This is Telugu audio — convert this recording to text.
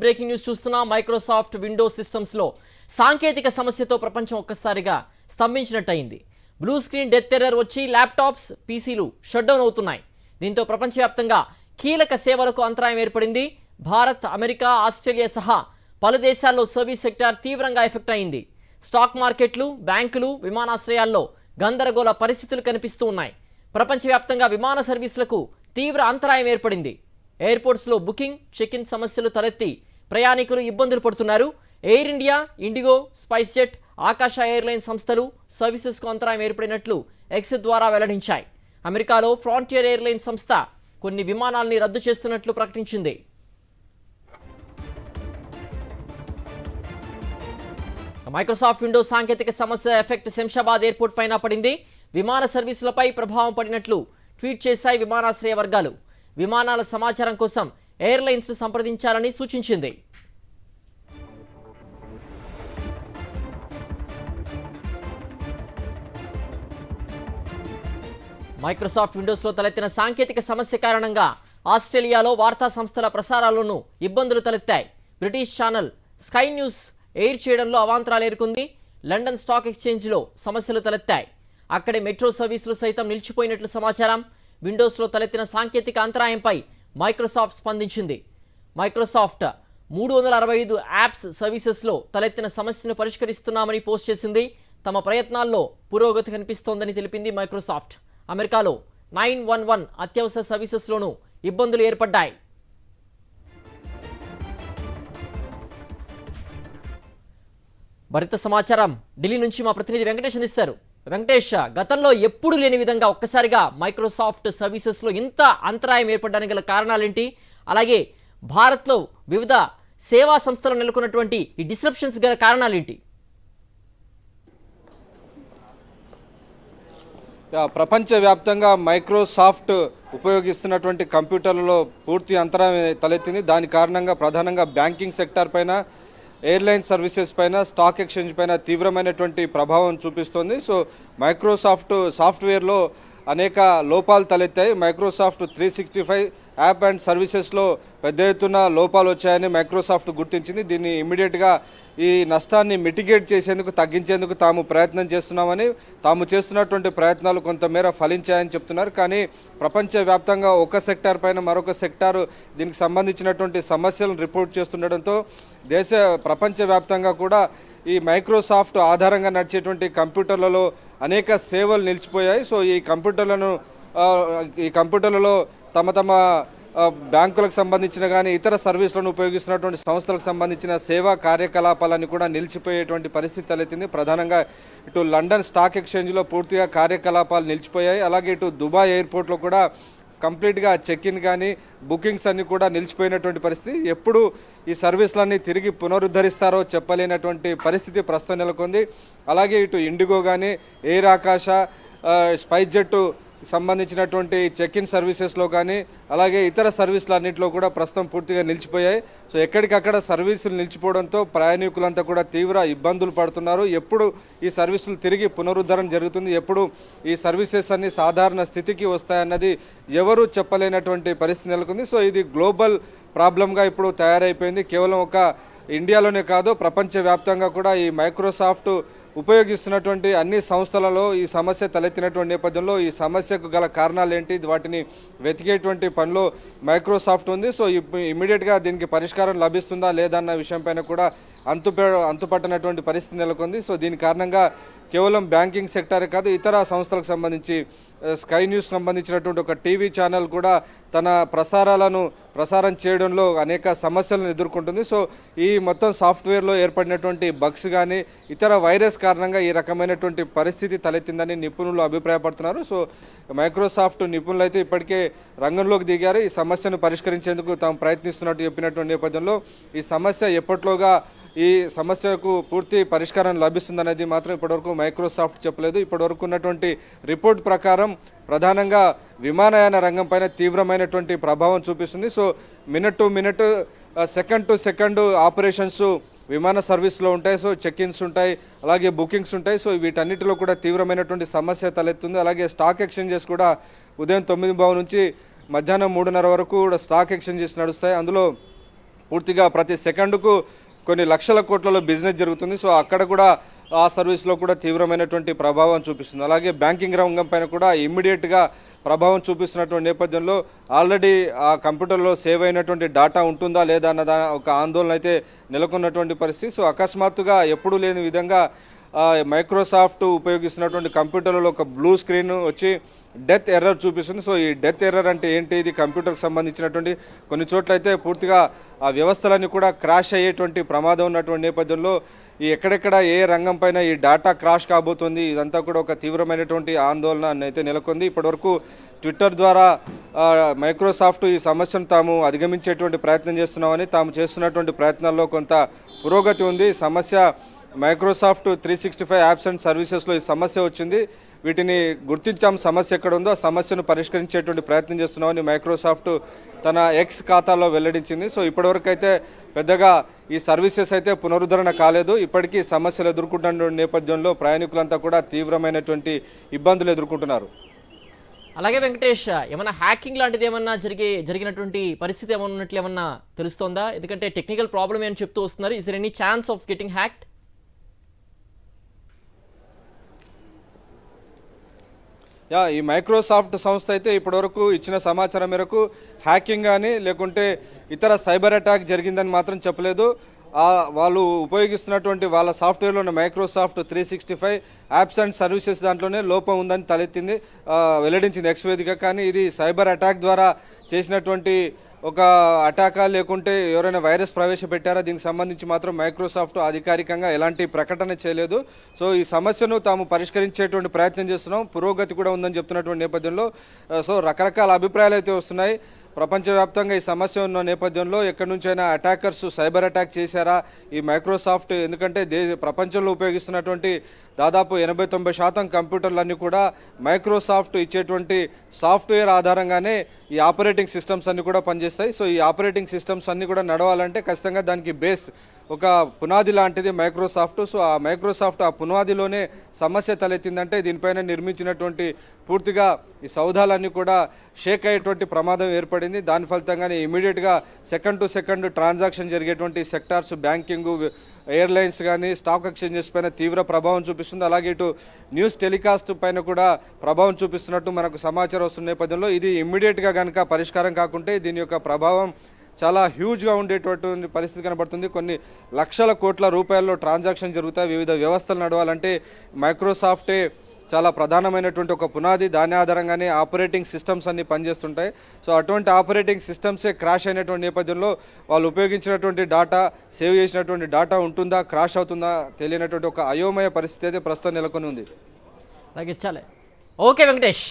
బ్రేకింగ్ న్యూస్ చూస్తున్నాం. మైక్రోసాఫ్ట్ విండోస్ సిస్టమ్స్లో సాంకేతిక సమస్యతో ప్రపంచం ఒక్కసారిగా స్తంభించినట్టయింది. బ్లూ స్క్రీన్ డెత్ ఎర్రర్ వచ్చి ల్యాప్టాప్స్, పీసీలు షట్ డౌన్ అవుతున్నాయి. దీంతో ప్రపంచవ్యాప్తంగా కీలక సేవలకు అంతరాయం ఏర్పడింది. భారత్, అమెరికా, ఆస్ట్రేలియా సహా పలు దేశాల్లో సర్వీస్ సెక్టార్ తీవ్రంగా ఎఫెక్ట్ అయింది. స్టాక్ మార్కెట్లు, బ్యాంకులు, విమానాశ్రయాల్లో గందరగోళ పరిస్థితులు కనిపిస్తూ ఉన్నాయి. ప్రపంచవ్యాప్తంగా విమాన సర్వీసులకు తీవ్ర అంతరాయం ఏర్పడింది. ఎయిర్పోర్ట్స్లో బుకింగ్, చెక్-ఇన్ సమస్యలు తలెత్తి ప్రయాణికులు ఇబ్బందులు పడుతున్నారు. Air India, IndiGo, spice jet, ఆకాశ ఎయిర్లైన్ సంస్థలు సర్వీసెస్కు అంతరాయం ఏర్పడినట్లు ఎక్స్ ద్వారా వెల్లడించాయి. అమెరికాలో ఫ్రాంటియర్ ఎయిర్లైన్ సంస్థ కొన్ని విమానాల్ని రద్దు చేస్తున్నట్లు ప్రకటించింది. మైక్రోసాఫ్ట్ విండోస్ సాంకేతిక సమస్య ఎఫెక్ట్ శంషాబాద్ ఎయిర్పోర్ట్ పైన పడింది. విమాన సర్వీసులపై ప్రభావం పడినట్లు ట్వీట్ చేశాయి విమానాశ్రయ వర్గాలు. విమానాల సమాచారం కోసం ఎయిర్లైన్స్ను సంప్రదించాలని సూచించింది. మైక్రోసాఫ్ట్ విండోస్లో తలెత్తిన సాంకేతిక సమస్య కారణంగా ఆస్ట్రేలియాలో వార్తా సంస్థల ప్రసారాల్లోనూ ఇబ్బందులు తలెత్తాయి. British channel Sky News air చేయడంలో అవాంతరాలు ఎదుర్కొంది. లండన్ స్టాక్ ఎక్స్చేంజ్లో సమస్యలు తలెత్తాయి. అక్కడి మెట్రో సర్వీసులు సైతం నిలిచిపోయినట్లు సమాచారం. విండోస్లో తలెత్తిన సాంకేతిక అంతరాయంపై మైక్రోసాఫ్ట్ స్పందించింది. మైక్రోసాఫ్ట్ 365 యాప్స్ సర్వీసెస్లో తలెత్తిన సమస్యను పరిష్కరిస్తున్నామని పోస్ట్ చేసింది. తమ ప్రయత్నాల్లో పురోగతి కనిపిస్తోందని తెలిపింది మైక్రోసాఫ్ట్. అమెరికాలో 911 అత్యవసర సర్వీసెస్లోనూ ఇబ్బందులు ఏర్పడ్డాయి. మరింత సమాచారం ఢిల్లీ నుంచి మా ప్రతినిధి వెంకటేష్ అందిస్తారు. వెంకటేష్, గతంలో ఎప్పుడు లేని విధంగా ఒక్కసారిగా మైక్రోసాఫ్ట్ సర్వీసెస్లో ఇంత అంతరాయం ఏర్పడడానికి గల కారణాలేంటి? అలాగే భారత్లో వివిధ సేవా సంస్థలు నెలకొన్నటువంటి ఈ డిస్రప్షన్స్ గల కారణాలేంటి? ప్రపంచవ్యాప్తంగా మైక్రోసాఫ్ట్ ఉపయోగిస్తున్నటువంటి కంప్యూటర్లలో పూర్తి అంతరాయం తలెత్తింది. దాని కారణంగా ప్రధానంగా బ్యాంకింగ్ సెక్టార్ పైన, ఎయిర్లైన్ సర్వీసెస్ పైన, స్టాక్ ఎక్స్చేంజ్ పైన తీవ్రమైనటువంటి ప్రభావం చూపిస్తోంది. సో మైక్రోసాఫ్ట్ సాఫ్ట్వేర్లో అనేక లోపాలు తలెత్తాయి. మైక్రోసాఫ్ట్ 365 యాప్ అండ్ సర్వీసెస్లో పెద్ద ఎత్తున లోపాలు వచ్చాయని మైక్రోసాఫ్ట్ గుర్తించింది. దీన్ని ఇమ్మీడియట్గా ఈ నష్టాన్ని మిటిగేట్ చేసేందుకు, తగ్గించేందుకు తాము ప్రయత్నం చేస్తున్నామని, తాము చేస్తున్నటువంటి ప్రయత్నాలు కొంతమేర ఫలించాయని చెప్తున్నారు. కానీ ప్రపంచవ్యాప్తంగా ఒక సెక్టార్ పైన మరొక సెక్టారు దీనికి సంబంధించినటువంటి సమస్యలను రిపోర్ట్ చేస్తుండడంతో ప్రపంచవ్యాప్తంగా కూడా ఈ మైక్రోసాఫ్ట్ ఆధారంగా నడిచేటువంటి కంప్యూటర్లలో అనేక సేవలు నిలిచిపోయాయి. సో ఈ కంప్యూటర్లలో తమ బ్యాంకులకు సంబంధించిన కానీ ఇతర సర్వీసులను ఉపయోగిస్తున్నటువంటి సంస్థలకు సంబంధించిన సేవా కార్యకలాపాలన్నీ కూడా నిలిచిపోయేటువంటి పరిస్థితి తలెత్తింది. ప్రధానంగా ఇటు లండన్ స్టాక్ ఎక్స్చేంజ్లో పూర్తిగా కార్యకలాపాలు నిలిచిపోయాయి. అలాగే ఇటు దుబాయ్ ఎయిర్పోర్ట్లో కూడా కంప్లీట్గా చెక్-ఇన్ కానీ బుకింగ్స్ అన్నీ కూడా నిలిచిపోయినటువంటి పరిస్థితి. ఎప్పుడు ఈ సర్వీసులన్నీ తిరిగి పునరుద్ధరిస్తారో చెప్పలేనటువంటి పరిస్థితి ప్రస్తుతం నెలకొంది. అలాగే ఇటు ఇండిగో కానీ, ఎయిర్ ఆకాశ, స్పైస్ జెట్ సంబంధించినటువంటి చెక్-ఇన్ సర్వీసెస్లో కానీ, అలాగే ఇతర సర్వీసులన్నింటిలో కూడా ప్రస్తుతం పూర్తిగా నిలిచిపోయాయి. సో ఎక్కడికక్కడ సర్వీసులు నిలిచిపోవడంతో ప్రయాణికులంతా కూడా తీవ్ర ఇబ్బందులు పడుతున్నారు. ఎప్పుడు ఈ సర్వీసులు తిరిగి పునరుద్ధరణ జరుగుతుంది, ఎప్పుడు ఈ సర్వీసెస్ అన్ని సాధారణ స్థితికి వస్తాయన్నది ఎవరూ చెప్పలేనటువంటి పరిస్థితి నెలకొంది. సో ఇది గ్లోబల్ ప్రాబ్లంగా ఇప్పుడు తయారైపోయింది. కేవలం ఒక ఇండియాలోనే కాదు, ప్రపంచవ్యాప్తంగా కూడా ఈ మైక్రోసాఫ్ట్ ఉపయోగిస్తున్నటువంటి అన్ని సంస్థలలో ఈ సమస్య తలెత్తినటువంటి నేపథ్యంలో ఈ సమస్యకు గల కారణాలు ఏంటి, వాటిని వెతికేటువంటి పనిలో మైక్రోసాఫ్ట్ ఉంది. సో ఇమ్మీడియట్గా దీనికి పరిష్కారం లభిస్తుందా లేదా అన్న విషయంపైన కూడా అంతుపట్టనటువంటి పరిస్థితి నెలకొంది. సో దీని కారణంగా కేవలం బ్యాంకింగ్ సెక్టారే కాదు, ఇతర సంస్థలకు సంబంధించి స్కై న్యూస్ సంబంధించినటువంటి ఒక టీవీ ఛానల్ కూడా తన ప్రసారం చేయడంలో అనేక సమస్యలను ఎదుర్కొంటుంది. సో ఈ మొత్తం సాఫ్ట్వేర్లో ఏర్పడినటువంటి బగ్స్ కానీ ఇతర వైరస్ కారణంగా ఈ రకమైనటువంటి పరిస్థితి తలెత్తిందని నిపుణులు అభిప్రాయపడుతున్నారు. సో మైక్రోసాఫ్ట్ నిపుణులు అయితే ఇప్పటికే రంగంలోకి దిగారు. ఈ సమస్యను పరిష్కరించేందుకు తాము ప్రయత్నిస్తున్నట్టు చెప్పినటువంటి నేపథ్యంలో ఈ సమస్య ఎప్పట్లోగా ఈ సమస్యకు పూర్తి పరిష్కారం లభిస్తుందనేది మాత్రం ఇప్పటివరకు మైక్రోసాఫ్ట్ చెప్పలేదు. ఇప్పటివరకు ఉన్నటువంటి రిపోర్ట్ ప్రకారం ప్రధానంగా విమానయాన రంగం పైన తీవ్రమైనటువంటి ప్రభావం చూపిస్తుంది. So minute to minute, second to second operations విమాన సర్వీస్లో ఉంటాయి. సో చెక్-ఇన్స్ ఉంటాయి, అలాగే బుకింగ్స్ ఉంటాయి. సో వీటన్నిటిలో కూడా తీవ్రమైనటువంటి సమస్య తలెత్తుంది. అలాగే స్టాక్ ఎక్స్చేంజెస్ కూడా ఉదయం 9:15 నుంచి మధ్యాహ్నం 3:30 వరకు కూడా స్టాక్ ఎక్స్చేంజెస్ నడుస్తాయి. అందులో పూర్తిగా ప్రతి సెకండ్కు కొన్ని లక్షల కోట్లలో బిజినెస్ జరుగుతుంది. సో అక్కడ కూడా ఆ సర్వీస్లో కూడా తీవ్రమైనటువంటి ప్రభావం చూపిస్తుంది. అలాగే బ్యాంకింగ్ రంగం పైన కూడా ఇమ్మీడియట్గా ప్రభావం చూపిస్తున్నటువంటి నేపథ్యంలో ఆల్రెడీ ఆ కంప్యూటర్లో సేవ్ అయినటువంటి డేటా ఉంటుందా లేదా అన్న ఒక ఆందోళన అయితే నెలకొన్నటువంటి పరిస్థితి. సో అకస్మాత్తుగా ఎప్పుడూ లేని విధంగా మైక్రోసాఫ్ట్ ఉపయోగిస్తున్నటువంటి కంప్యూటర్లలో ఒక బ్లూ స్క్రీన్ వచ్చి డెత్ ఎర్రర్ చూపిస్తుంది. సో ఈ డెత్ ఎర్రర్ అంటే ఏంటి? ఇది కంప్యూటర్కి సంబంధించినటువంటి కొన్ని చోట్ల అయితే పూర్తిగా ఆ వ్యవస్థలన్నీ కూడా క్రాష్ అయ్యేటువంటి ప్రమాదం ఉన్నటువంటి నేపథ్యంలో ఈ ఎక్కడెక్కడ ఏ రంగం పైన ఈ డేటా క్రాష్ కాబోతుంది, ఇదంతా కూడా ఒక తీవ్రమైనటువంటి ఆందోళన అయితే నెలకొంది. ఇప్పటివరకు ట్విట్టర్ ద్వారా మైక్రోసాఫ్ట్ ఈ సమస్యను తాము అధిగమించేటువంటి ప్రయత్నం చేస్తున్నామని, తాము చేస్తున్నటువంటి ప్రయత్నాల్లో కొంత పురోగతి ఉంది. సమస్య మైక్రోసాఫ్ట్ 365 యాప్స్ అండ్ సర్వీసెస్లో ఈ సమస్య వచ్చింది, వీటిని గుర్తించాం, సమస్య ఎక్కడ ఉందో ఆ సమస్యను పరిష్కరించేటువంటి ప్రయత్నం చేస్తున్నామని మైక్రోసాఫ్ట్ తన ఎక్స్ ఖాతాలో వెల్లడించింది. సో ఇప్పటివరకు అయితే పెద్దగా ఈ సర్వీసెస్ అయితే పునరుద్ధరణ కాలేదు. ఇప్పటికీ సమస్యలు ఎదుర్కొంటున్న నేపథ్యంలో ప్రయాణికులంతా కూడా తీవ్రమైనటువంటి ఇబ్బందులు ఎదుర్కొంటున్నారు. అలాగే వెంకటేష్, ఏమన్నా హ్యాకింగ్ లాంటిది ఏమన్నా జరిగినటువంటి పరిస్థితి ఏమన్నా ఉన్నట్లు ఏమన్నా తెలుస్తోందా? ఎందుకంటే టెక్నికల్ ప్రాబ్లమ్ అని చెప్తూ వస్తున్నారు. Is there any chance of getting hacked? ఈ మైక్రోసాఫ్ట్ సంస్థ అయితే ఇప్పటివరకు ఇచ్చిన సమాచారం మేరకు హ్యాకింగ్ కానీ లేకుంటే ఇతర సైబర్ అటాక్ జరిగిందని మాత్రం చెప్పలేదు. వాళ్ళు ఉపయోగిస్తున్నటువంటి వాళ్ళ సాఫ్ట్వేర్లో ఉన్న మైక్రోసాఫ్ట్ 365 యాప్స్ అండ్ సర్వీసెస్ దాంట్లోనే లోపం ఉందని వెల్లడించింది ఎక్స్ వేదిక. కానీ ఇది సైబర్ అటాక్ ద్వారా చేసినటువంటి ఒక అటాకా లేకుంటే ఎవరైనా వైరస్ ప్రవేశపెట్టారా, దీనికి సంబంధించి మాత్రం మైక్రోసాఫ్ట్ అధికారికంగా ఎలాంటి ప్రకటన చేయలేదు. సో ఈ సమస్యను తాము పరిష్కరించేటువంటి ప్రయత్నం చేస్తున్నాం, పురోగతి కూడా ఉందని చెప్తున్నటువంటి నేపథ్యంలో సో రకరకాల అభిప్రాయాలు అయితే వస్తున్నాయి. ప్రపంచవ్యాప్తంగా ఈ సమస్య ఉన్న నేపథ్యంలో ఎక్కడి నుంచైనా అటాకర్స్ సైబర్ అటాక్ చేశారా ఈ మైక్రోసాఫ్ట్? ఎందుకంటే ప్రపంచంలో ఉపయోగిస్తున్నటువంటి దాదాపు 80-90% కంప్యూటర్లన్నీ కూడా మైక్రోసాఫ్ట్ ఇచ్చేటువంటి సాఫ్ట్వేర్ ఆధారంగానే ఈ ఆపరేటింగ్ సిస్టమ్స్ అన్నీ కూడా పనిచేస్తాయి. సో ఈ ఆపరేటింగ్ సిస్టమ్స్ అన్నీ కూడా నడవాలంటే ఖచ్చితంగా దానికి బేస్ ఒక పునాది లాంటిది మైక్రోసాఫ్ట్. సో ఆ మైక్రోసాఫ్ట్ ఆ పునాదిలోనే సమస్య తలెత్తిందంటే దీనిపైన నిర్మించినటువంటి పూర్తిగా ఈ సౌధాలన్నీ కూడా షేక్ అయ్యేటువంటి ప్రమాదం ఏర్పడింది. దాని ఫలితంగానే ఇమీడియట్గా సెకండ్ టు సెకండ్ ట్రాన్సాక్షన్ జరిగేటువంటి సెక్టార్స్, బ్యాంకింగ్, ఎయిర్లైన్స్ కానీ స్టాక్ ఎక్స్చేంజెస్ పైన తీవ్ర ప్రభావం చూపిస్తుంది. అలాగే ఇటు న్యూస్ టెలికాస్ట్ పైన కూడా ప్రభావం చూపిస్తున్నట్టు మనకు సమాచారం వస్తున్న నేపథ్యంలో ఇది ఇమ్మీడియట్గా కనుక పరిష్కారం కాకుంటే దీని యొక్క ప్రభావం చాలా హ్యూజ్గా ఉండేటటువంటి పరిస్థితి కనబడుతుంది. కొన్ని లక్షల కోట్ల రూపాయల్లో ట్రాన్సాక్షన్ జరుగుతాయి. వివిధ వ్యవస్థలు నడవాలంటే మైక్రోసాఫ్టే చాలా ప్రధానమైనటువంటి ఒక పునాది. దాని ఆధారంగానే ఆపరేటింగ్ సిస్టమ్స్ అన్ని పనిచేస్తుంటాయి. సో అటువంటి ఆపరేటింగ్ సిస్టమ్సే క్రాష్ అయినటువంటి నేపథ్యంలో వాళ్ళు ఉపయోగించినటువంటి డేటా, సేవ్ చేసినటువంటి డేటా ఉంటుందా, క్రాష్ అవుతుందా తెలియనటువంటి ఒక అయోమయ పరిస్థితి అయితే ప్రస్తుతం నెలకొని ఉంది. అలాగే చాలే. ఓకే వెంకటేష్.